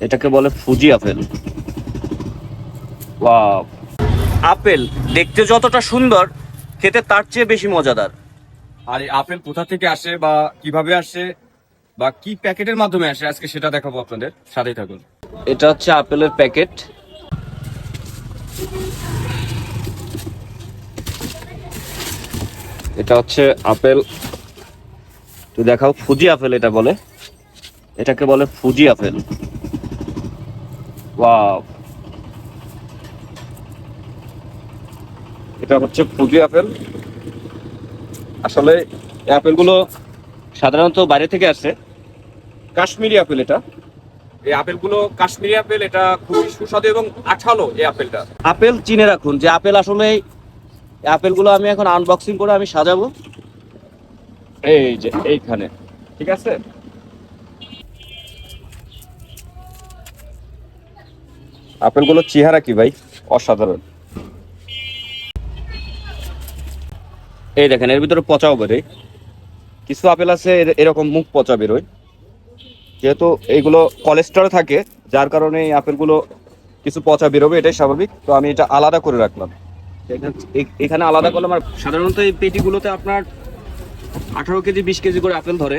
এটাকে বলে Fuji apple. Wow! Apple দেখতে যতটা সুন্দর, খেতে তার চেয়ে বেশি মজাদার। আর এই আপেল কোথা থেকে আসে বা কিভাবে আসে বা কি প্যাকেটের মাধ্যমে আসে আজকে সেটা দেখাবো আপনাদের, সাথেই থাকুন। এটা হচ্ছে আপেলের প্যাকেট। এটা হচ্ছে আপেল, তুই দেখাও। ফুজি আপেল এটা বলে, এটাকে বলে ফুজি আপেল। ওয়াও! এটা হচ্ছে ফুজি আপেল। আসলে এই আপেলগুলো সাধারণত বাইরে থেকে আসে। কাশ্মীরি আপেল। এটা এই আপেলগুলো কাশ্মীরি আপেল। এটা খুবই সুস্বাদু এবং আঠালো এই আপেলটা। আপেল চিনে রাখুন যে আপেল আসলে, এই আপেলগুলো আমি এখন আনবক্সিং করে আমি সাজাবো। এই যে এইখানে, ঠিক আছে। আপেলগুলোর চেহারা কি ভাই, অসাধারণ। এই দেখেন, এর ভিতরে পচাও বেরোয়। কিছু আপেল আছে এরকম মুখ পচা বেরোয়, যেহেতু এইগুলো কোলেস্টেরল থাকে, যার কারণে এই আপেলগুলো কিছু পচা বেরোবে, এটাই স্বাভাবিক। তো আমি এটা আলাদা করে রাখলাম। এখানে আলাদা করলাম। আর সাধারণত এই পেটিগুলোতে আপনার 18 কেজি 20 কেজি করে আপেল ধরে,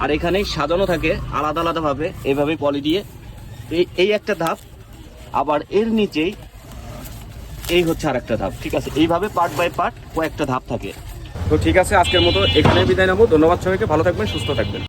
আর এখানেই সাজানো থাকে আলাদা আলাদা ভাবে, এইভাবে পলি দিয়ে। এই এই একটা ধাপ, আবার এর নিচেই এই হচ্ছে আর একটা ধাপ। ঠিক আছে, এইভাবে পার্ট বাই পার্ট কয়েকটা ধাপ থাকে। তো ঠিক আছে, আজকের মতো এখানে বিদায় নেবো। ধন্যবাদ সবাইকে, ভালো থাকবেন, সুস্থ থাকবেন।